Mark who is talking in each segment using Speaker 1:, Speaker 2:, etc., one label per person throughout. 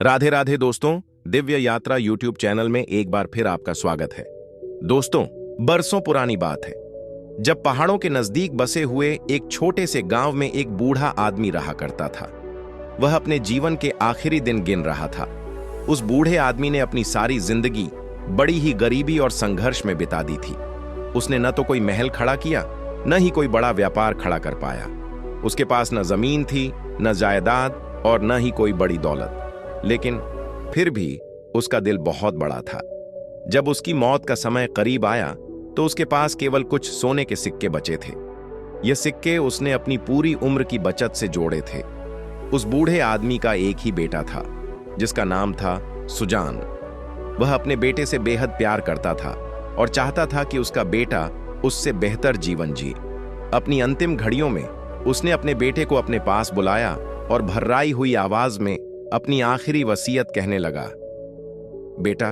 Speaker 1: राधे राधे दोस्तों, दिव्य यात्रा YouTube channel में एक बार फिर आपका स्वागत है। दोस्तों, बरसों पुरानी बात है जब पहाड़ों के नजदीक बसे हुए एक छोटे से गांव में एक बूढ़ा आदमी रहा करता था। वह अपने जीवन के आखिरी दिन गिन रहा था। उस बूढ़े आदमी ने अपनी सारी जिंदगी बड़ी ही गरीबी और संघर्ष में बिता दी थी। उसने न तो कोई महल खड़ा किया, न ही कोई बड़ा व्यापार खड़ा कर पाया। उसके पास न जमीन थी, न जायदाद और न ही कोई बड़ी दौलत। लेकिन फिर भी उसका दिल बहुत बड़ा था। जब उसकी मौत का समय करीब आया तो उसके पास केवल कुछ सोने के सिक्के बचे थे। ये सिक्के उसने अपनी पूरी उम्र की बचत से जोड़े थे। उस बूढ़े आदमी का एक ही बेटा था जिसका नाम था सुजान। वह अपने बेटे से बेहद प्यार करता था और चाहता था कि उसका बेटा उससे बेहतर जीवन जिए। अपनी अंतिम घड़ियों में उसने अपने बेटे को अपने पास बुलाया और भर्राई हुई आवाज में अपनी आखिरी वसीयत कहने लगा, बेटा,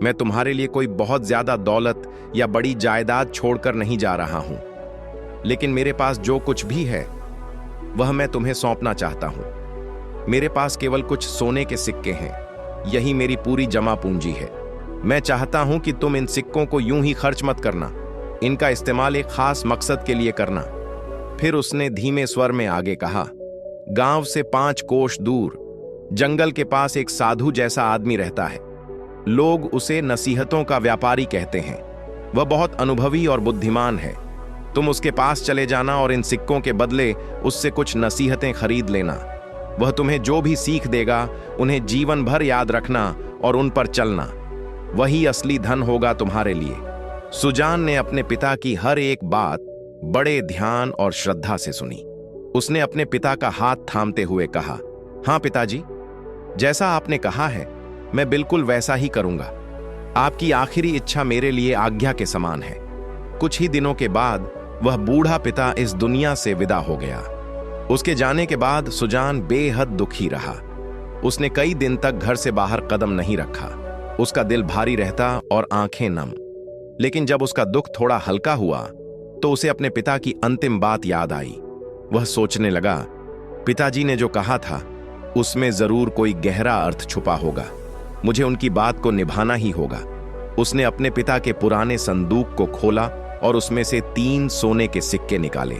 Speaker 1: मैं तुम्हारे लिए कोई बहुत ज्यादा दौलत या बड़ी जायदाद छोड़कर नहीं जा रहा हूं, लेकिन मेरे पास जो कुछ भी है वह मैं तुम्हें सौंपना चाहता हूं। मेरे पास केवल कुछ सोने के सिक्के हैं, यही मेरी पूरी जमा पूंजी है। मैं चाहता हूं कि तुम इन सिक्कों को यूं ही खर्च मत करना, इनका इस्तेमाल एक खास मकसद के लिए करना। फिर उसने धीमे स्वर में आगे कहा, गांव से 5 कोस दूर जंगल के पास एक साधु जैसा आदमी रहता है। लोग उसे नसीहतों का व्यापारी कहते हैं। वह बहुत अनुभवी और बुद्धिमान है। तुम उसके पास चले जाना और इन सिक्कों के बदले उससे कुछ नसीहतें खरीद लेना। वह तुम्हें जो भी सीख देगा उन्हें जीवन भर याद रखना और उन पर चलना। वही असली धन होगा तुम्हारे लिए। सुजान ने अपने पिता की हर एक बात बड़े ध्यान और श्रद्धा से सुनी। उसने अपने पिता का हाथ थामते हुए कहा, हाँ पिताजी, जैसा आपने कहा है मैं बिल्कुल वैसा ही करूंगा। आपकी आखिरी इच्छा मेरे लिए आज्ञा के समान है। कुछ ही दिनों के बाद वह बूढ़ा पिता इस दुनिया से विदा हो गया। उसके जाने के बाद सुजान बेहद दुखी रहा। उसने कई दिन तक घर से बाहर कदम नहीं रखा। उसका दिल भारी रहता और आंखें नम। लेकिन जब उसका दुख थोड़ा हल्का हुआ तो उसे अपने पिता की अंतिम बात याद आई। वह सोचने लगा, पिताजी ने जो कहा था उसमें जरूर कोई गहरा अर्थ छुपा होगा। मुझे उनकी बात को निभाना ही होगा। उसने अपने पिता के पुराने संदूक को खोला और उसमें से 3 सोने के सिक्के निकाले।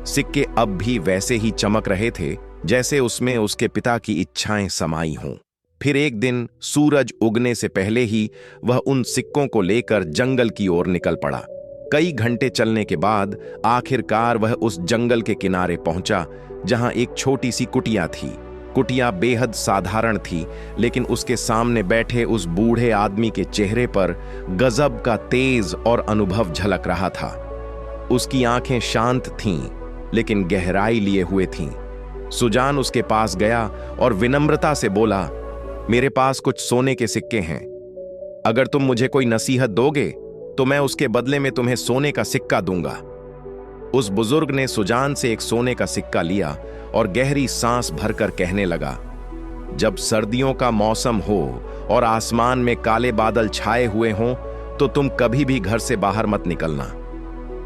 Speaker 1: सिक्के अब भी वैसे ही चमक रहे थे जैसे उसमें उसके पिता की इच्छाएं समाई हों। फिर एक दिन सूरज उगने से पहले ही वह उन सिक्कों को लेकर जंगल की ओर निकल पड़ा। कई घंटे चलने के बाद आखिरकार वह उस जंगल के किनारे पहुंचा जहां एक छोटी सी कुटिया थी। कुटिया बेहद साधारण थी, लेकिन उसके सामने बैठे उस बूढ़े आदमी के चेहरे पर गजब का तेज और अनुभव झलक रहा था। उसकी आंखें शांत थीं, लेकिन गहराई लिए हुए थीं। सुजान उसके पास गया और विनम्रता से बोला, मेरे पास कुछ सोने के सिक्के हैं। अगर तुम मुझे कोई नसीहत दोगे तो मैं उसके बदले में तुम्हें सोने का सिक्का दूंगा। उस बुजुर्ग ने सुजान से एक सोने का सिक्का लिया और गहरी सांस भरकर कहने लगा, जब सर्दियों का मौसम हो और आसमान में काले बादल छाए हुए हों तो तुम कभी भी घर से बाहर मत निकलना।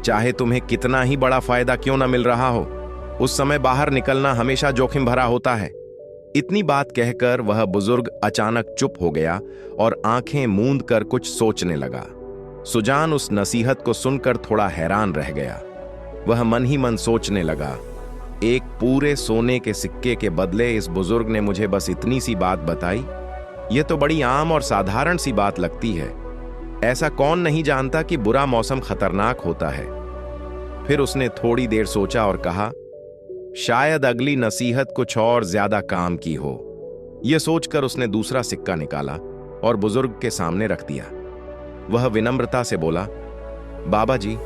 Speaker 1: चाहे तुम्हें कितना ही बड़ा फायदा क्यों ना मिल रहा हो, उस समय बाहर निकलना हमेशा जोखिम भरा होता है। इतनी बात कहकर वह बुजुर्ग अचानक चुप हो गया और आंखें मूंद कर कुछ सोचने लगा। सुजान उस नसीहत को सुनकर थोड़ा हैरान रह गया। वह मन ही मन सोचने लगा, एक पूरे सोने के सिक्के के बदले इस बुजुर्ग ने मुझे बस इतनी सी बात बताई। यह तो बड़ी आम और साधारण सी बात लगती है। ऐसा कौन नहीं जानता कि बुरा मौसम खतरनाक होता है। फिर उसने थोड़ी देर सोचा और कहा, शायद अगली नसीहत कुछ और ज्यादा काम की हो। यह सोचकर उसने दूसरा सिक्का निकाला और बुजुर्ग के सामने रख दिया। वह विनम्रता से बोला, बाबा जी,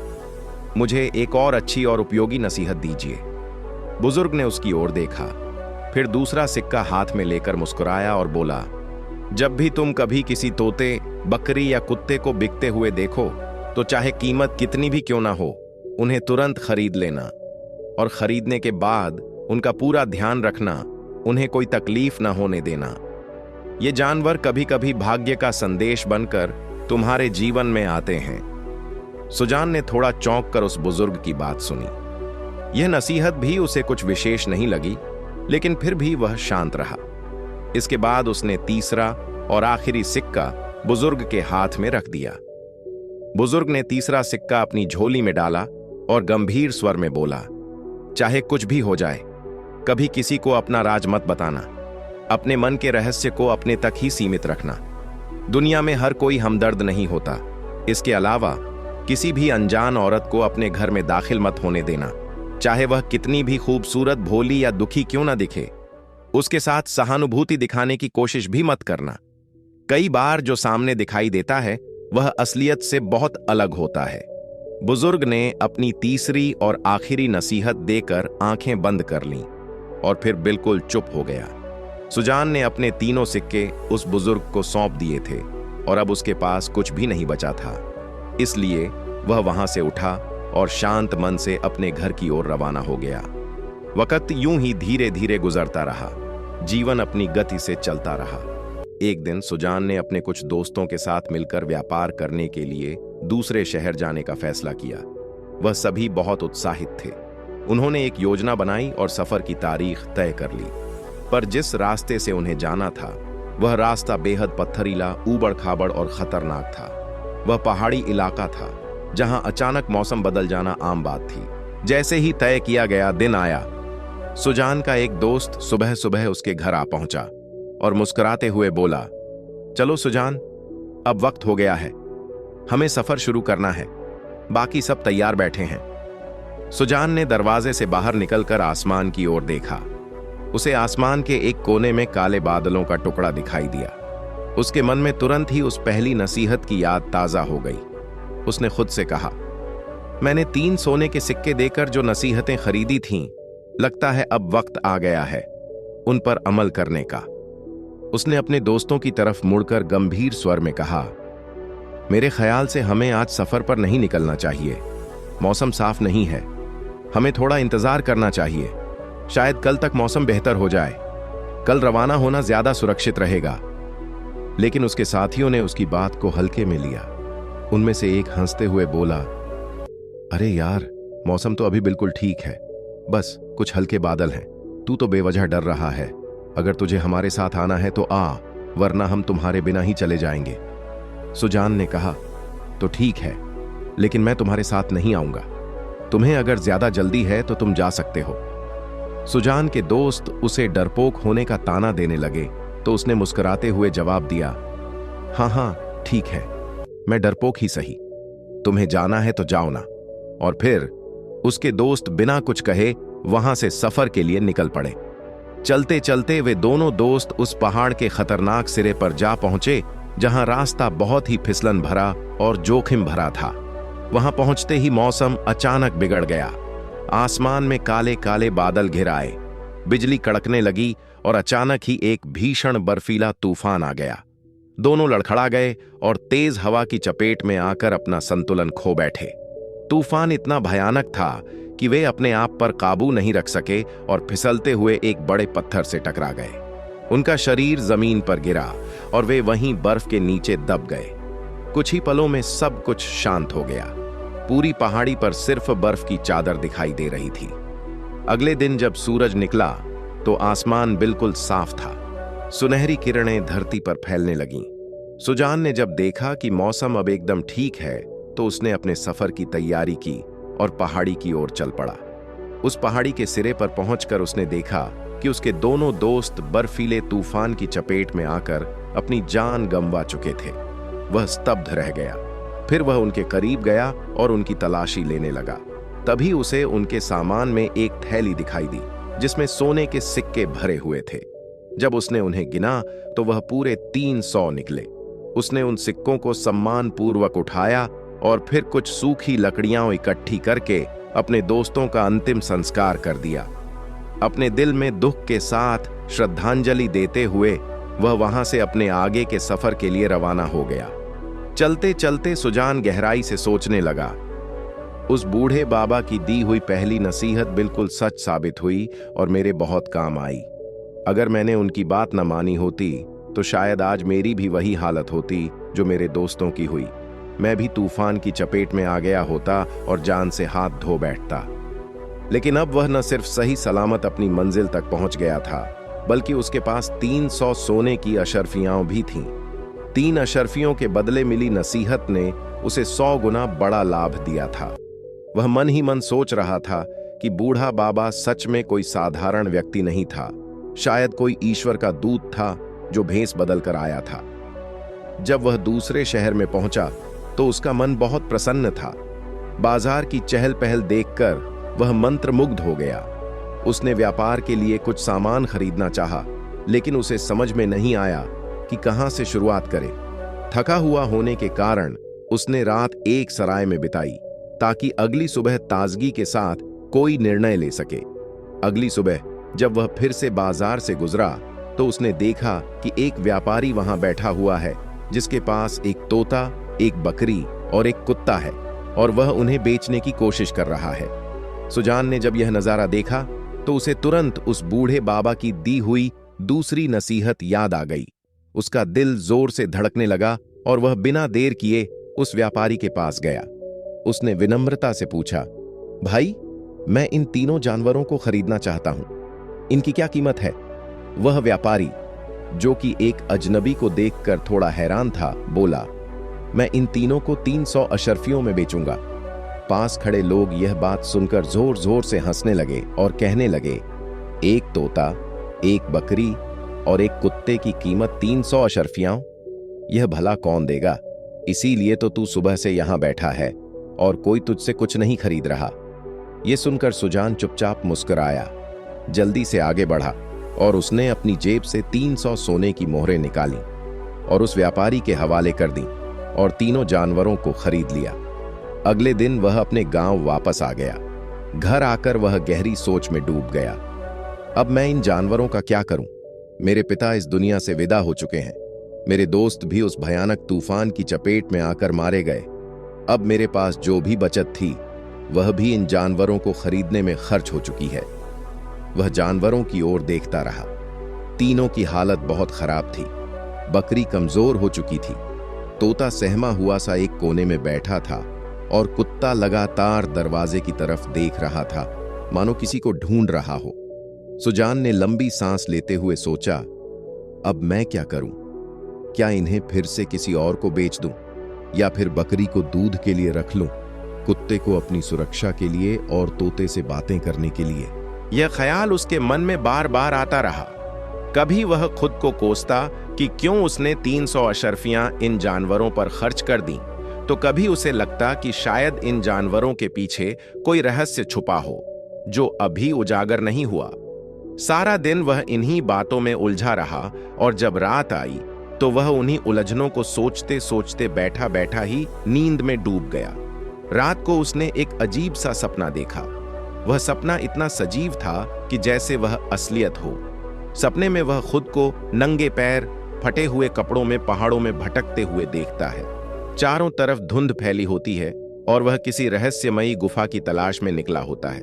Speaker 1: मुझे एक और अच्छी और उपयोगी नसीहत दीजिए। बुजुर्ग ने उसकी ओर देखा, फिर दूसरा सिक्का हाथ में लेकर मुस्कुराया और बोला, जब भी तुम कभी किसी तोते, बकरी या कुत्ते को बिकते हुए देखो तो चाहे कीमत कितनी भी क्यों ना हो, उन्हें तुरंत खरीद लेना और खरीदने के बाद उनका पूरा ध्यान रखना, उन्हें कोई तकलीफ ना होने देना। ये जानवर कभी कभी भाग्य का संदेश बनकर तुम्हारे जीवन में आते हैं। सुजान ने थोड़ा चौंक कर उस बुजुर्ग की बात सुनी। यह नसीहत भी उसे कुछ विशेष नहीं लगी, लेकिन फिर भी वह शांत रहा। इसके बाद उसने तीसरा और आखिरी सिक्का बुजुर्ग के हाथ में रख दिया। बुजुर्ग ने तीसरा सिक्का अपनी झोली में डाला और गंभीर स्वर में बोला, चाहे कुछ भी हो जाए, कभी किसी को अपना राज मत बताना। अपने मन के रहस्य को अपने तक ही सीमित रखना। दुनिया में हर कोई हमदर्द नहीं होता। इसके अलावा किसी भी अनजान औरत को अपने घर में दाखिल मत होने देना, चाहे वह कितनी भी खूबसूरत, भोली या दुखी क्यों ना दिखे। उसके साथ सहानुभूति दिखाने की कोशिश भी मत करना। कई बार जो सामने दिखाई देता है वह असलियत से बहुत अलग होता है। बुजुर्ग ने अपनी तीसरी और आखिरी नसीहत देकर आंखें बंद कर लीं और फिर बिल्कुल चुप हो गया। सुजान ने अपने तीनों सिक्के उस बुजुर्ग को सौंप दिए थे और अब उसके पास कुछ भी नहीं बचा था। इसलिए वह वहां से उठा और शांत मन से अपने घर की ओर रवाना हो गया। वक्त यूं ही धीरे धीरे गुजरता रहा। जीवन अपनी गति से चलता रहा। एक दिन सुजान ने अपने कुछ दोस्तों के साथ मिलकर व्यापार करने के लिए दूसरे शहर जाने का फैसला किया। वह सभी बहुत उत्साहित थे। उन्होंने एक योजना बनाई और सफर की तारीख तय कर ली। पर जिस रास्ते से उन्हें जाना था वह रास्ता बेहद पत्थरीला, ऊबड़-खाबड़ और खतरनाक था। वह पहाड़ी इलाका था जहां अचानक मौसम बदल जाना आम बात थी। जैसे ही तय किया गया दिन आया, सुजान का एक दोस्त सुबह सुबह उसके घर आ पहुंचा और मुस्कुराते हुए बोला, चलो सुजान, अब वक्त हो गया है, हमें सफर शुरू करना है, बाकी सब तैयार बैठे हैं। सुजान ने दरवाजे से बाहर निकलकर आसमान की ओर देखा। उसे आसमान के एक कोने में काले बादलों का टुकड़ा दिखाई दिया। उसके मन में तुरंत ही उस पहली नसीहत की याद ताजा हो गई। उसने खुद से कहा, मैंने 3 सोने के सिक्के देकर जो नसीहतें खरीदी थीं, लगता है अब वक्त आ गया है उन पर अमल करने का। उसने अपने दोस्तों की तरफ मुड़कर गंभीर स्वर में कहा, मेरे ख्याल से हमें आज सफर पर नहीं निकलना चाहिए। मौसम साफ नहीं है, हमें थोड़ा इंतजार करना चाहिए। शायद कल तक मौसम बेहतर हो जाए। कल रवाना होना ज्यादा सुरक्षित रहेगा। लेकिन उसके साथियों ने उसकी बात को हल्के में लिया। उनमें से एक हंसते हुए बोला, अरे यार, मौसम तो अभी बिल्कुल ठीक है, बस कुछ हल्के बादल हैं। तू तो बेवजह डर रहा है। अगर तुझे हमारे साथ आना है तो आ, वरना हम तुम्हारे बिना ही चले जाएंगे। सुजान ने कहा, तो ठीक है, लेकिन मैं तुम्हारे साथ नहीं आऊंगा। तुम्हें अगर ज्यादा जल्दी है तो तुम जा सकते हो। सुजान के दोस्त उसे डरपोक होने का ताना देने लगे तो उसने मुस्कुराते हुए जवाब दिया, हाँ, ठीक है, मैं डरपोक ही सही। तुम्हें जाना है तो जाओ ना। और फिर उसके दोस्त बिना कुछ कहे वहां से सफर के लिए निकल पड़े। चलते चलते वे दोनों दोस्त उस पहाड़ के खतरनाक सिरे पर जा पहुंचे जहां रास्ता बहुत ही फिसलन भरा और जोखिम भरा था। वहां पहुंचते ही मौसम अचानक बिगड़ गया। आसमान में काले काले बादल घिर आए, बिजली कड़कने लगी और अचानक ही एक भीषण बर्फीला तूफान आ गया। दोनों लड़खड़ा गए और तेज हवा की चपेट में आकर अपना संतुलन खो बैठे। तूफान इतना भयानक था कि वे अपने आप पर काबू नहीं रख सके और फिसलते हुए एक बड़े पत्थर से टकरा गए। उनका शरीर जमीन पर गिरा और वे वहीं बर्फ के नीचे दब गए। कुछ ही पलों में सब कुछ शांत हो गया। पूरी पहाड़ी पर सिर्फ बर्फ की चादर दिखाई दे रही थी। अगले दिन जब सूरज निकला तो आसमान बिल्कुल साफ था। सुनहरी किरणें धरती पर फैलने लगीं। सुजान ने जब देखा कि मौसम अब एकदम ठीक है तो उसने अपने सफर की तैयारी की और पहाड़ी की ओर चल पड़ा। उस पहाड़ी के सिरे पर पहुंचकर उसने देखा कि उसके दोनों दोस्त बर्फीले तूफान की चपेट में आकर अपनी जान गंवा चुके थे। वह स्तब्ध रह गया। फिर वह उनके करीब गया और उनकी तलाशी लेने लगा। तभी उसे उनके सामान में एक थैली दिखाई दी जिसमें सोने के सिक्के भरे हुए थे। जब उसने उन्हें गिना तो वह पूरे 300 निकले। उसने उन सिक्कों को सम्मान पूर्वक उठाया और फिर कुछ सूखी लकड़ियां इकट्ठी करके अपने दोस्तों का अंतिम संस्कार कर दिया। अपने दिल में दुख के साथ श्रद्धांजलि देते हुए वह वहां से अपने आगे के सफर के लिए रवाना हो गया। चलते चलते सुजान गहराई से सोचने लगा, उस बूढ़े बाबा की दी हुई पहली नसीहत बिल्कुल सच साबित हुई और मेरे बहुत काम आई। अगर मैंने उनकी बात न मानी होती तो शायद आज मेरी भी वही हालत होती जो मेरे दोस्तों की हुई। मैं भी तूफान की चपेट में आ गया होता और जान से हाथ धो बैठता। लेकिन अब वह न सिर्फ सही सलामत अपनी मंजिल तक पहुंच गया था बल्कि उसके पास 300 सोने की अशर्फियां भी थीं। 3 अशर्फियों के बदले मिली नसीहत ने उसे 100 गुना बड़ा लाभ दिया था। वह मन ही मन सोच रहा था कि बूढ़ा बाबा सच में कोई साधारण व्यक्ति नहीं था, शायद कोई ईश्वर का दूत था जो भेष बदल कर आया था। जब वह दूसरे शहर में पहुंचा तो उसका मन बहुत प्रसन्न था। बाजार की चहल पहल देखकर वह मंत्रमुग्ध हो गया। उसने व्यापार के लिए कुछ सामान खरीदना चाहा, लेकिन उसे समझ में नहीं आया कि कहां से शुरुआत करे। थका हुआ होने के कारण उसने रात एक सराय में बिताई ताकि अगली सुबह ताजगी के साथ कोई निर्णय ले सके। अगली सुबह जब वह फिर से बाजार से गुजरा तो उसने देखा कि एक व्यापारी वहां बैठा हुआ है जिसके पास एक तोता, एक बकरी और एक कुत्ता है और वह उन्हें बेचने की कोशिश कर रहा है। सुजान ने जब यह नजारा देखा तो उसे तुरंत उस बूढ़े बाबा की दी हुई दूसरी नसीहत याद आ गई। उसका दिल जोर से धड़कने लगा और वह बिना देर किए उस व्यापारी के पास गया। उसने विनम्रता से पूछा, भाई, मैं इन तीनों जानवरों को खरीदना चाहता हूं, इनकी क्या कीमत है? वह व्यापारी, जो कि एक अजनबी को देखकर थोड़ा हैरान था, बोला, मैं इन तीनों को 300 अशर्फियों में बेचूंगा। पास खड़े लोग यह बात सुनकर जोर जोर से हंसने लगे और कहने लगे, एक तोता, एक बकरी और एक कुत्ते की कीमत 300 अशर्फियां? यह भला कौन देगा? इसीलिए तो तू सुबह से यहां बैठा है और कोई तुझसे कुछ नहीं खरीद रहा। यह सुनकर सुजान चुपचाप मुस्कुराया, जल्दी से आगे बढ़ा और उसने अपनी जेब से 300 सोने की मोहरें निकाली और उस व्यापारी के हवाले कर दी और तीनों जानवरों को खरीद लिया। अगले दिन वह अपने गांव वापस आ गया। घर आकर वह गहरी सोच में डूब गया। अब मैं इन जानवरों का क्या करूं? मेरे पिता इस दुनिया से विदा हो चुके हैं। मेरे दोस्त भी उस भयानक तूफान की चपेट में आकर मारे गए। अब मेरे पास जो भी बचत थी वह भी इन जानवरों को खरीदने में खर्च हो चुकी है। वह जानवरों की ओर देखता रहा। तीनों की हालत बहुत खराब थी। बकरी कमजोर हो चुकी थी, तोता सहमा हुआ सा एक कोने में बैठा था और कुत्ता लगातार दरवाजे की तरफ देख रहा था, मानो किसी को ढूंढ रहा हो। सुजान ने लंबी सांस लेते हुए सोचा, अब मैं क्या करूं? क्या इन्हें फिर से किसी और को बेच दूं या फिर बकरी को दूध के लिए रख लूं, कुत्ते को अपनी सुरक्षा के लिए और तोते से बातें करने के लिए?
Speaker 2: यह ख्याल उसके मन में बार बार आता रहा। कभी वह खुद को कोसता कि क्यों उसने 300 अशर्फियां इन जानवरों पर खर्च कर दी, तो कभी उसे लगता कि शायद इन जानवरों के पीछे कोई रहस्य छुपा हो जो अभी उजागर नहीं हुआ। सारा दिन वह इन्हीं बातों में उलझा रहा और जब रात आई तो वह उन्हीं उलझनों को सोचते सोचते बैठा बैठा ही नींद में डूब गया। रात को उसने एक अजीब सा सपना देखा। वह सपना इतना सजीव था कि जैसे वह असलियत हो। सपने में वह खुद को नंगे पैर, फटे हुए कपड़ों में पहाड़ों में भटकते हुए देखता है। चारों तरफ धुंध फैली होती है और वह किसी रहस्यमयी गुफा की तलाश में निकला होता है।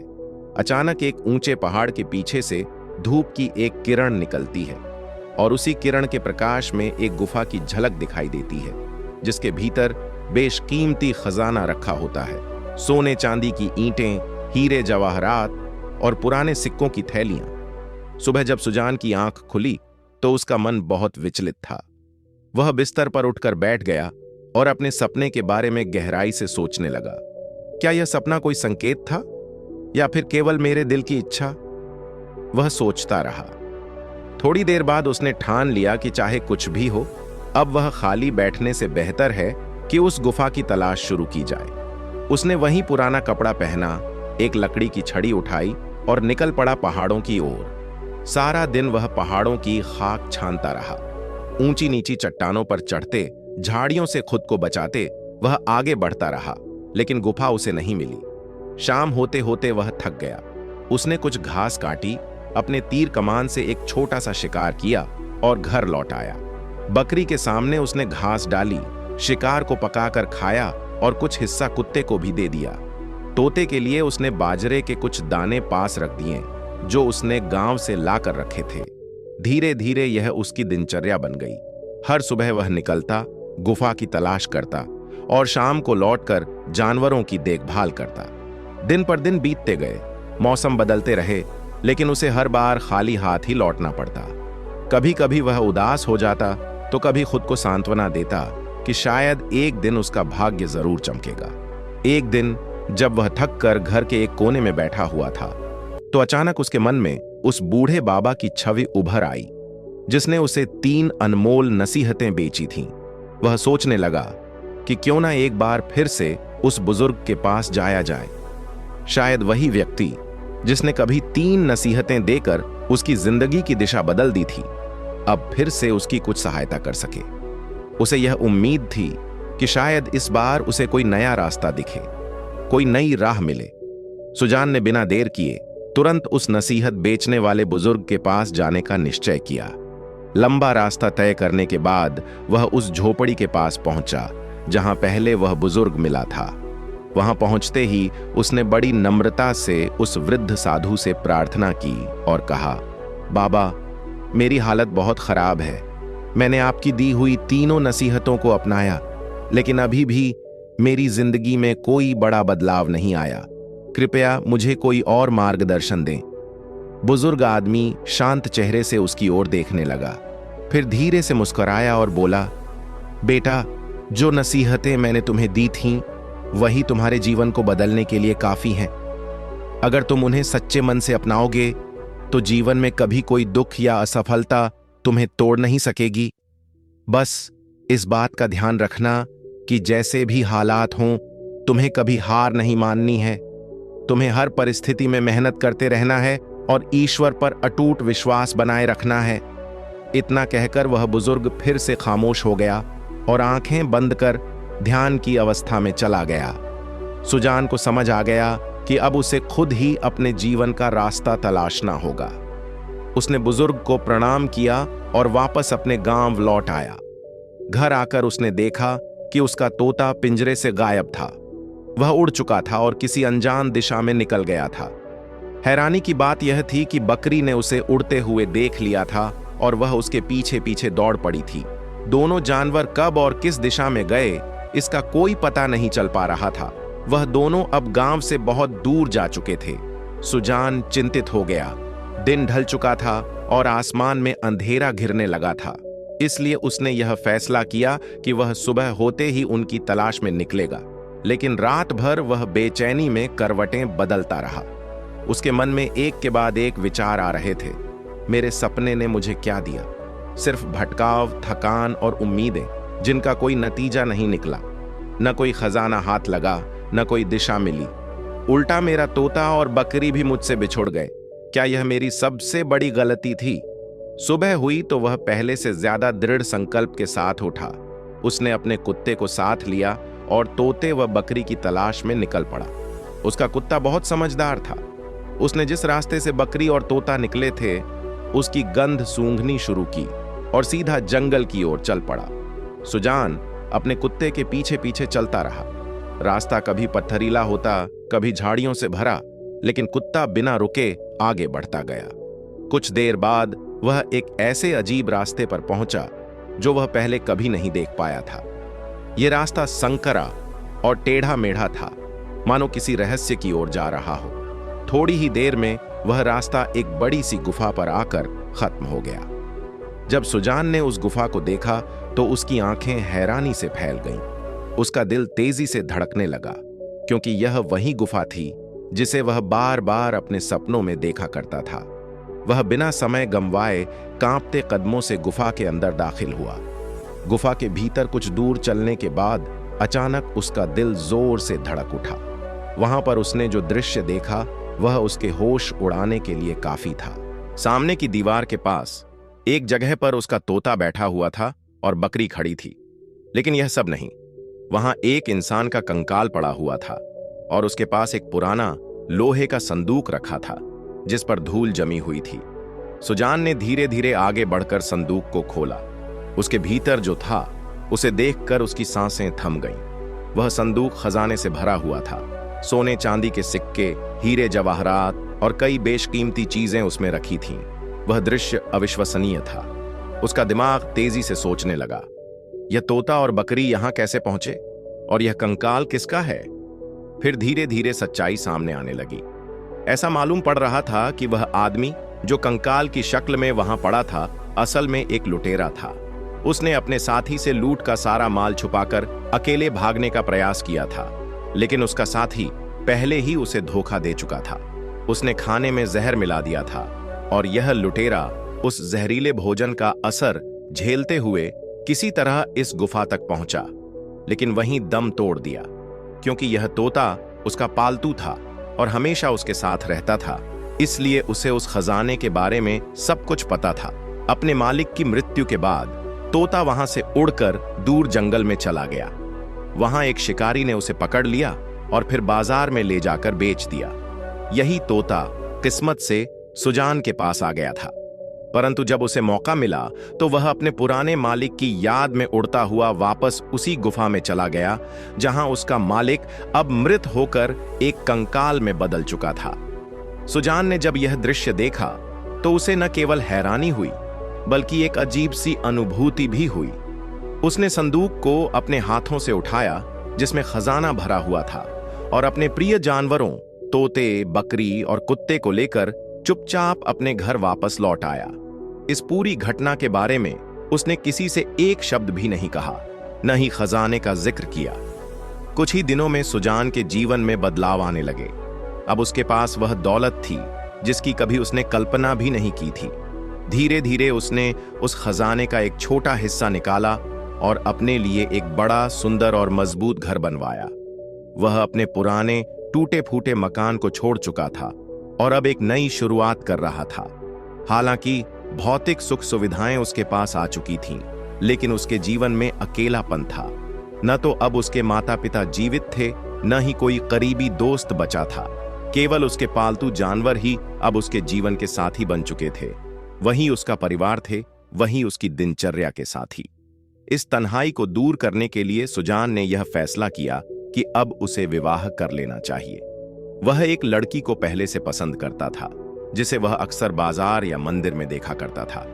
Speaker 2: अचानक एक ऊंचे पहाड़ के पीछे से धूप की एक किरण निकलती है और उसी किरण के प्रकाश में एक गुफा की झलक दिखाई देती है, जिसके भीतर बेशकीमती खजाना रखा होता है। सोने चांदी की ईंटें, हीरे जवाहरात और पुराने सिक्कों की थैलियां। सुबह जब सुजान की आंख खुली तो उसका मन बहुत विचलित था। वह बिस्तर पर उठकर बैठ गया और अपने सपने के बारे में गहराई से सोचने लगा। क्या यह सपना कोई संकेत था या फिर केवल मेरे दिल की इच्छा? वह सोचता रहा। थोड़ी देर बाद उसने ठान लिया कि चाहे कुछ भी हो, अब वह खाली बैठने से बेहतर है कि उस गुफा की तलाश शुरू की जाए। उसने वही पुराना कपड़ा पहना, एक लकड़ी की छड़ी उठाई और निकल पड़ा पहाड़ों की ओर। सारा दिन वह पहाड़ों की खाक छानता रहा। ऊंची नीची चट्टानों पर चढ़ते, झाड़ियों से खुद को बचाते वह आगे बढ़ता रहा, लेकिन गुफा उसे नहीं मिली। शाम होते होते वह थक गया। उसने कुछ घास काटी, अपने तीर कमान से एक छोटा सा शिकार किया और घर लौट आया। बकरी के सामने उसने घास डाली, शिकार को पकाकर खाया और कुछ हिस्सा कुत्ते को भी दे दिया। तोते के लिए उसने बाजरे के कुछ दाने पास रख दिए जो उसने गांव से लाकर रखे थे। धीरे धीरे यह उसकी दिनचर्या बन गई। हर सुबह वह निकलता, गुफा की तलाश करता और शाम को लौटकर जानवरों की देखभाल करता। दिन पर दिन बीतते गए, मौसम बदलते रहे, लेकिन उसे हर बार खाली हाथ ही लौटना पड़ता। कभी कभी वह उदास हो जाता तो कभी खुद को सांत्वना देता कि शायद एक दिन उसका भाग्य जरूर चमकेगा। एक दिन जब वह थक कर घर के एक कोने में बैठा हुआ था तो अचानक उसके मन में उस बूढ़े बाबा की छवि उभर आई जिसने उसे 3 अनमोल नसीहतें बेची थीं। वह सोचने लगा कि क्यों ना एक बार फिर से उस बुजुर्ग के पास जाया जाए। शायद वही व्यक्ति जिसने कभी 3 नसीहतें देकर उसकी जिंदगी की दिशा बदल दी थी अब फिर से उसकी कुछ सहायता कर सके। उसे यह उम्मीद थी कि शायद इस बार उसे कोई नया रास्ता दिखे, कोई नई राह मिले। सुजान ने बिना देर किए तुरंत उस नसीहत बेचने वाले बुजुर्ग के पास जाने का निश्चय किया। लंबा रास्ता तय करने के बाद वह उस झोपड़ी के पास पहुंचा जहां पहले वह बुजुर्ग मिला था। वहां पहुंचते ही उसने बड़ी नम्रता से उस वृद्ध साधु से प्रार्थना की और कहा, बाबा, मेरी हालत बहुत खराब है। मैंने आपकी दी हुई तीनों नसीहतों को अपनाया, लेकिन अभी भी मेरी जिंदगी में कोई बड़ा बदलाव नहीं आया। कृपया मुझे कोई और मार्गदर्शन दें। बुजुर्ग आदमी शांत चेहरे से उसकी ओर देखने लगा, फिर धीरे से मुस्कुराया और बोला, बेटा, जो नसीहतें मैंने तुम्हें दी थीं वही तुम्हारे जीवन को बदलने के लिए काफी हैं। अगर तुम उन्हें सच्चे मन से अपनाओगे तो जीवन में कभी कोई दुख या असफलता तुम्हें तोड़ नहीं सकेगी। बस इस बात का ध्यान रखना कि जैसे भी हालात हों, तुम्हें कभी हार नहीं माननी है। तुम्हें हर परिस्थिति में मेहनत करते रहना है और ईश्वर पर अटूट विश्वास बनाए रखना है। इतना कहकर वह बुजुर्ग फिर से खामोश हो गया और आंखें बंद कर ध्यान की अवस्था में चला गया। सुजान को समझ आ गया कि अब उसे खुद ही अपने जीवन का रास्ता तलाशना होगा। उसने बुजुर्ग को प्रणाम किया और वापस अपने गांव लौट आया। घर आकर उसने देखा कि उसका तोता पिंजरे से गायब था। वह उड़ चुका था और किसी अनजान दिशा में निकल गया था। हैरानी की बात यह थी कि बकरी ने उसे उड़ते हुए देख लिया था और वह उसके पीछे पीछे दौड़ पड़ी थी। दोनों जानवर कब और किस दिशा में गए इसका कोई पता नहीं चल पा रहा था। वह दोनों अब गांव से बहुत दूर जा चुके थे। सुजान चिंतित हो गया। दिन ढल चुका था और आसमान में अंधेरा घिरने लगा था। इसलिए उसने यह फैसला किया कि वह सुबह होते ही उनकी तलाश में निकलेगा। लेकिन रात भर वह बेचैनी में करवटें बदलता रहा। उसके मन में एक के बाद एक विचार आ रहे थे। मेरे सपने ने मुझे क्या दिया? सिर्फ भटकाव, थकान और उम्मीदें जिनका कोई नतीजा नहीं निकला। न कोई खजाना हाथ लगा, न कोई दिशा मिली। उल्टा मेरा तोता और बकरी भी मुझसे बिछुड़ गए। क्या यह मेरी सबसे बड़ी गलती थी? सुबह हुई तो वह पहले से ज्यादा दृढ़ संकल्प के साथ उठा। उसने अपने कुत्ते को साथ लिया और तोते व बकरी की तलाश में निकल पड़ा। उसका कुत्ता बहुत समझदार था। उसने जिस रास्ते से बकरी और तोता निकले थे उसकी गंध सूंघनी शुरू की और सीधा जंगल की ओर चल पड़ा। सुजान अपने कुत्ते के पीछे पीछे चलता रहा। रास्ता कभी पत्थरीला होता, कभी झाड़ियों से भरा, लेकिन कुत्ता बिना रुके आगे बढ़ता गया। कुछ देर बाद वह एक ऐसे अजीब रास्ते पर पहुंचा जो वह पहले कभी नहीं देख पाया था। यह रास्ता संकरा और टेढ़ा मेढ़ा था, मानो किसी रहस्य की ओर जा रहा हो। थोड़ी ही देर में वह रास्ता एक बड़ी सी गुफा पर आकर खत्म हो गया। जब सुजान ने उस गुफा को देखा तो उसकी आंखें हैरानी से फैल गईं। उसका दिल तेजी से धड़कने लगा, क्योंकि यह वही गुफा थी जिसे वह बार बार अपने सपनों में देखा करता था। वह बिना समय गंवाए कांपते कदमों से गुफा के अंदर दाखिल हुआ। गुफा के भीतर कुछ दूर चलने के बाद अचानक उसका दिल जोर से धड़क उठा। वहां पर उसने जो दृश्य देखा वह उसके होश उड़ाने के लिए काफी था। सामने की दीवार के पास एक जगह पर उसका तोता बैठा हुआ था और बकरी खड़ी थी। लेकिन यह सब नहीं, वहां एक इंसान का कंकाल पड़ा हुआ था और उसके पास एक पुराना लोहे का संदूक रखा था जिस पर धूल जमी हुई थी। सुजान ने धीरे धीरे आगे बढ़कर संदूक को खोला। उसके भीतर जो था उसे देखकर उसकी सांसें थम गईं। वह संदूक खजाने से भरा हुआ था। सोने चांदी के सिक्के, हीरे जवाहरात और कई बेशकीमती चीजें उसमें रखी थीं। वह दृश्य अविश्वसनीय था। उसका दिमाग तेजी से सोचने लगा, यह तोता और बकरी यहां कैसे पहुंचे और यह कंकाल किसका है? फिर धीरे धीरे सच्चाई सामने आने लगी।
Speaker 1: ऐसा मालूम पड़ रहा था कि वह आदमी जो कंकाल की शक्ल में वहां पड़ा था, असल में एक लुटेरा था। उसने अपने साथी से लूट का सारा माल छुपाकर अकेले भागने का प्रयास किया था, लेकिन उसका साथी पहले ही उसे धोखा दे चुका था। उसने खाने में जहर मिला दिया था और यह लुटेरा उस जहरीले भोजन का असर झेलते हुए किसी तरह इस गुफा तक पहुंचा, लेकिन वहीं दम तोड़ दिया, क्योंकि यह तोता उसका पालतू था और हमेशा उसके साथ रहता था। इसलिए उसे उस खजाने के बारे में सब कुछ पता था। अपने मालिक की मृत्यु के बाद तोता वहां से उड़कर दूर जंगल में चला गया। वहां एक शिकारी ने उसे पकड़ लिया और फिर बाजार में ले जाकर बेच दिया। यही तोता किस्मत से सुजान के पास आ गया था, परंतु जब उसे मौका मिला तो वह अपने पुराने मालिक की याद में उड़ता हुआ वापस उसी गुफा में चला गया, जहां उसका मालिक अब मृत होकर एक कंकाल में बदल चुका था। सुजान ने जब यह दृश्य देखा तो उसे न केवल हैरानी हुई, बल्कि एक अजीब सी अनुभूति भी हुई। उसने संदूक को अपने हाथों से उठाया जिसमें खजाना भरा हुआ था, और अपने प्रिय जानवरों तोते, बकरी और कुत्ते को लेकर चुपचाप अपने घर वापस लौट आया। इस पूरी घटना के बारे में उसने किसी से एक शब्द भी नहीं कहा, न ही खजाने का जिक्र किया। कुछ ही दिनों में सुजान के जीवन में बदलाव आने लगे। अब उसके पास वह दौलत थी जिसकी कभी उसने कल्पना भी नहीं की थी। धीरे धीरे उसने उस खजाने का एक छोटा हिस्सा निकाला और अपने लिए एक बड़ा, सुंदर और मजबूत घर बनवाया। वह अपने पुराने टूटे फूटे मकान को छोड़ चुका था और अब एक नई शुरुआत कर रहा था। हालांकि भौतिक सुख सुविधाएं उसके पास आ चुकी थीं, लेकिन उसके जीवन में अकेलापन था। न तो अब उसके माता पिता जीवित थे, न ही कोई करीबी दोस्त बचा था। केवल उसके पालतू जानवर ही अब उसके जीवन के साथी बन चुके थे। वही उसका परिवार थे, वही उसकी दिनचर्या के साथी। इस तन्हाई को दूर करने के लिए सुजान ने यह फैसला किया कि अब उसे विवाह कर लेना चाहिए। वह एक लड़की को पहले से पसंद करता था, जिसे वह अक्सर बाजार या मंदिर में देखा करता था।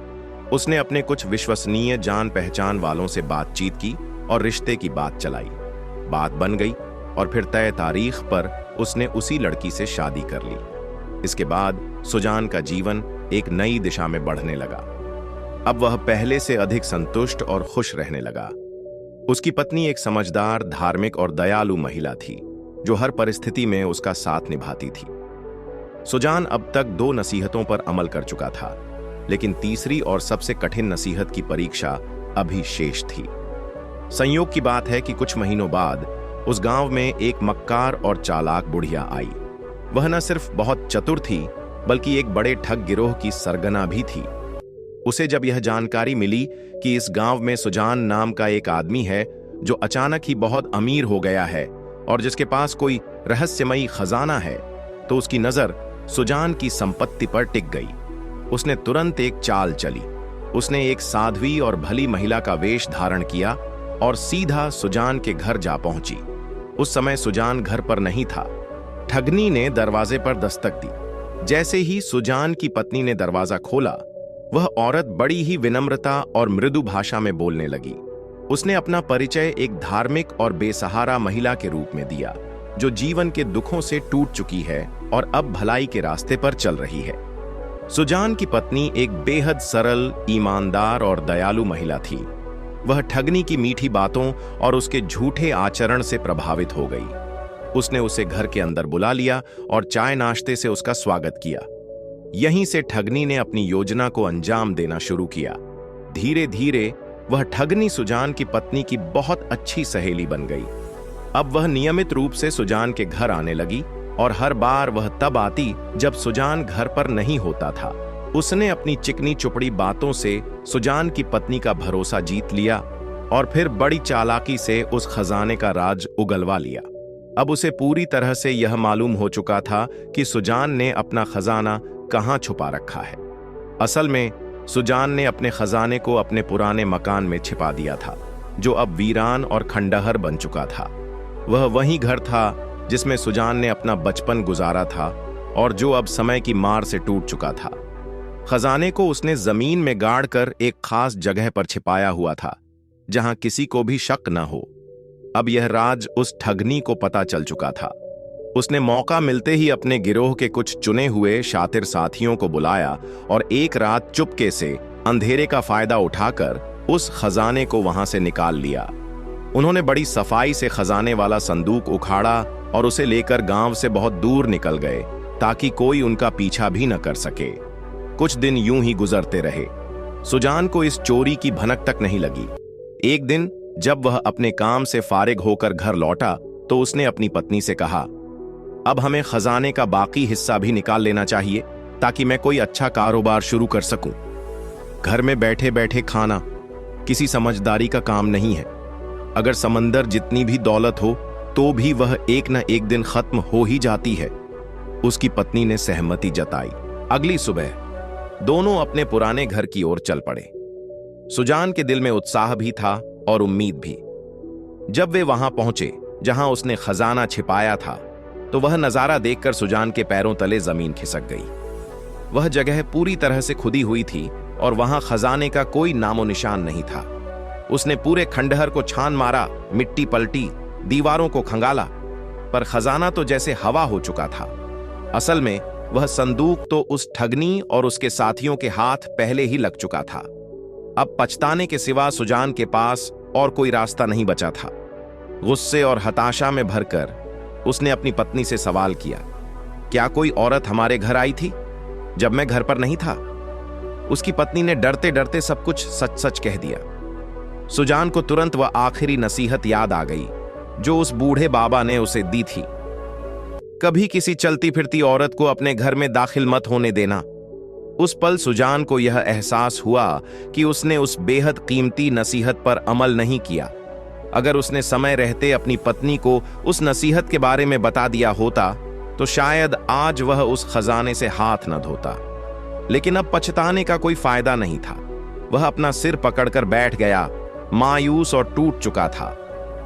Speaker 1: उसने अपने कुछ विश्वसनीय जान पहचान वालों से बातचीत की और रिश्ते की बात चलाई। बात बन गई और फिर तय तारीख पर उसने उसी लड़की से शादी कर ली। इसके बाद सुजान का जीवन एक नई दिशा में बढ़ने लगा। अब वह पहले से अधिक संतुष्ट और खुश रहने लगा। उसकी पत्नी एक समझदार, धार्मिक और दयालु महिला थी, जो हर परिस्थिति में उसका साथ निभाती थी। सुजान अब तक 2 नसीहतों पर अमल कर चुका था, लेकिन तीसरी और सबसे कठिन नसीहत की परीक्षा अभी शेष थी। संयोग की बात है कि कुछ महीनों बाद उस गांव में एक मक्कार और चालाक बुढ़िया आई। वह न सिर्फ बहुत चतुर थी, बल्कि एक बड़े ठग गिरोह की सरगना भी थी। उसे जब यह जानकारी मिली कि इस गांव में सुजान नाम का एक आदमी है जो अचानक ही बहुत अमीर हो गया है और जिसके पास कोई रहस्यमयी खजाना है, तो उसकी नजर सुजान की संपत्ति पर टिक गई। उसने तुरंत एक चाल चली। उसने एक साध्वी और भली महिला का वेश धारण किया और सीधा सुजान के घर जा पहुंची। उस समय सुजान घर पर नहीं था। ठगनी ने दरवाजे पर दस्तक दी। जैसे ही सुजान की पत्नी ने दरवाजा खोला, वह औरत बड़ी ही विनम्रता और मृदु भाषा में बोलने लगी। उसने अपना परिचय एक धार्मिक और बेसहारा महिला के रूप में दिया, जो जीवन के दुखों से टूट चुकी है और अब भलाई के रास्ते पर चल रही है। सुजान की पत्नी एक बेहद सरल, ईमानदार और दयालु महिला थी। वह ठगनी की मीठी बातों और उसके झूठे आचरण से प्रभावित हो गई। उसने उसे घर के अंदर बुला लिया और चाय नाश्ते से उसका स्वागत किया। यहीं से ठगनी ने अपनी योजना को अंजाम देना शुरू किया। धीरे धीरे वह ठगनी सुजान की पत्नी की बहुत अच्छी सहेली बन गई। अब वह नियमित रूप से सुजान के घर आने लगी और हर बार वह तब आती जब सुजान घर पर नहीं होता था। उसने अपनी चिकनी चुपड़ी बातों से सुजान की पत्नी का भरोसा जीत लिया और फिर बड़ी चालाकी से उस खजाने का राज उगलवा लिया। अब उसे पूरी तरह से यह मालूम हो चुका था कि सुजान ने अपना खजाना कहां छुपा रखा है। असल में सुजान ने अपने खजाने को अपने पुराने मकान में छिपा दिया था, जो अब वीरान और खंडहर बन चुका था। वह वही घर था जिसमें सुजान ने अपना बचपन गुजारा था और जो अब समय की मार से टूट चुका था। खजाने को उसने जमीन में गाड़कर एक खास जगह पर छिपाया हुआ था, जहां किसी को भी शक न हो। अब यह राज उस ठगनी को पता चल चुका था। उसने मौका मिलते ही अपने गिरोह के कुछ चुने हुए शातिर साथियों को बुलाया और एक रात चुपके से अंधेरे का फायदा उठाकर उस खजाने को वहां से निकाल लिया। उन्होंने बड़ी सफाई से खजाने वाला संदूक उखाड़ा और उसे लेकर गांव से बहुत दूर निकल गए ताकि कोई उनका पीछा भी न कर सके। कुछ दिन यूं ही गुजरते रहे। सुजान को इस चोरी की भनक तक नहीं लगी। एक दिन जब वह अपने काम से फारिग होकर घर लौटा तो उसने अपनी पत्नी से कहा, अब हमें खजाने का बाकी हिस्सा भी निकाल लेना चाहिए ताकि मैं कोई अच्छा कारोबार शुरू कर सकूं। घर में बैठे बैठे खाना किसी समझदारी का काम नहीं है। अगर समंदर जितनी भी दौलत हो तो भी वह एक न एक दिन खत्म हो ही जाती है। उसकी पत्नी ने सहमति जताई। अगली सुबह दोनों अपने पुराने घर की ओर चल पड़े। सुजान के दिल में उत्साह भी था और उम्मीद भी। जब वे वहां पहुंचे जहां उसने खजाना छिपाया था तो वह नजारा देखकर सुजान के पैरों तले जमीन खिसक गई। वह जगह पूरी तरह से खुदी हुई थी और वहां खजाने का कोई नामो निशान नहीं था। उसने पूरे खंडहर को छान मारा, मिट्टी पलटी, दीवारों को खंगाला, पर खजाना तो जैसे हवा हो चुका था। असल में वह संदूक तो उस ठगनी और उसके साथियों के हाथ पहले ही लग चुका था। अब पछताने के सिवा सुजान के पास और कोई रास्ता नहीं बचा था। गुस्से और हताशा में भरकर उसने अपनी पत्नी से सवाल किया, क्या कोई औरत हमारे घर आई थी जब मैं घर पर नहीं था? उसकी पत्नी ने डरते डरते सब कुछ सच सच कह दिया। सुजान को तुरंत वह आखिरी नसीहत याद आ गई जो उस बूढ़े बाबा ने उसे दी थी, कभी किसी चलती फिरती औरत को अपने घर में दाखिल मत होने देना। उस पल सुजान को यह एहसास हुआ कि उसने उस बेहद कीमती नसीहत पर अमल नहीं किया। अगर उसने समय रहते अपनी पत्नी को उस नसीहत के बारे में बता दिया होता तो शायद आज वह उस खजाने से हाथ न धोता। लेकिन अब पछताने का कोई फायदा नहीं था। वह अपना सिर पकड़कर बैठ गया, मायूस और टूट चुका था।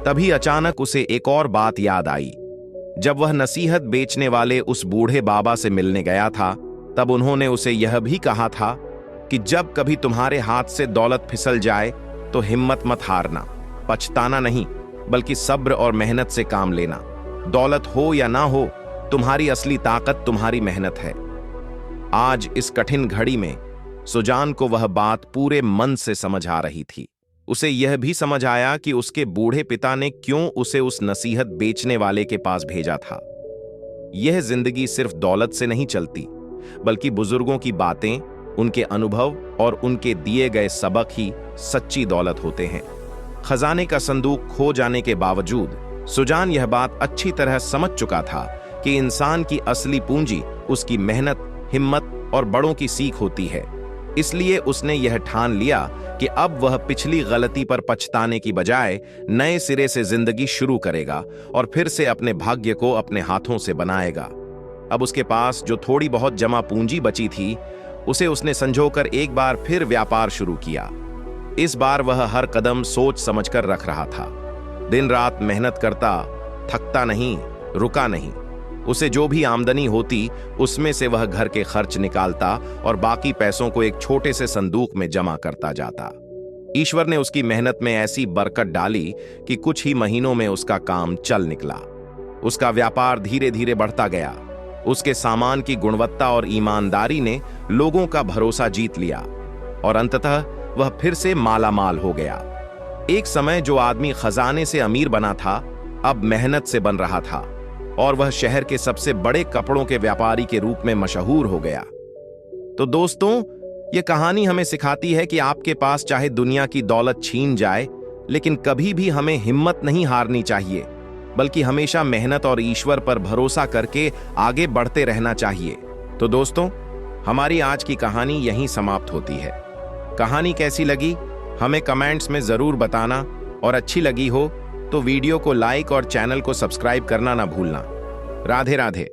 Speaker 1: तभी अचानक उसे एक और बात याद आई। जब वह नसीहत बेचने वाले उस बूढ़े बाबा से मिलने गया था तब उन्होंने उसे यह भी कहा था कि जब कभी तुम्हारे हाथ से दौलत फिसल जाए तो हिम्मत मत हारना, पछताना नहीं बल्कि सब्र और मेहनत से काम लेना। दौलत हो या ना हो, तुम्हारी असली ताकत तुम्हारी मेहनत है। आज इस कठिन घड़ी में सुजान को वह बात पूरे मन से समझ आ रही थी। उसे यह भी समझ आया कि उसके बूढ़े पिता ने क्यों उसे उस नसीहत बेचने वाले के पास भेजा था। यह जिंदगी सिर्फ दौलत से नहीं चलती, बल्कि बुजुर्गों की बातें, उनके अनुभव और उनके दिए गए सबक ही सच्ची दौलत होते हैं। खजाने का संदूक खो जाने के बावजूद सुजान यह बात अच्छी तरह समझ चुका था कि इंसान की असली पूंजी उसकी मेहनत, हिम्मत और बड़ों की सीख होती है। इसलिए उसने यह ठान लिया कि अब वह पिछली गलती पर पछताने की बजाय नए सिरे से जिंदगी शुरू करेगा और फिर से अपने भाग्य को अपने हाथों से बनाएगा। अब उसके पास जो थोड़ी बहुत जमा पूंजी बची थी उसे उसने संजोकर एक बार फिर व्यापार शुरू किया। इस बार वह हर कदम सोच समझकर रख रहा था। दिन रात मेहनत करता, थकता नहीं, रुका नहीं। उसे जो भी आमदनी होती उसमें से वह घर के खर्च निकालता और बाकी पैसों को एक छोटे से संदूक में जमा करता जाता। ईश्वर ने उसकी मेहनत में ऐसी बरकत डाली कि कुछ ही महीनों में उसका काम चल निकला। उसका व्यापार धीरे धीरे बढ़ता गया। उसके सामान की गुणवत्ता और ईमानदारी ने लोगों का भरोसा जीत लिया और अंततः वह फिर से मालामाल हो गया। एक समय जो आदमी खजाने से अमीर बना था अब मेहनत से बन रहा था और वह शहर के सबसे बड़े कपड़ों के व्यापारी के रूप में मशहूर हो गया। तो दोस्तों, यह कहानी हमें सिखाती है कि आपके पास चाहे दुनिया की दौलत छीन जाए, लेकिन कभी भी हमें हिम्मत नहीं हारनी चाहिए, बल्कि हमेशा मेहनत और ईश्वर पर भरोसा करके आगे बढ़ते रहना चाहिए। तो दोस्तों, हमारी आज की कहानी यहीं समाप्त होती है। कहानी कैसी लगी हमें कमेंट्स में जरूर बताना और अच्छी लगी हो तो वीडियो को लाइक और चैनल को सब्सक्राइब करना ना भूलना। राधे राधे।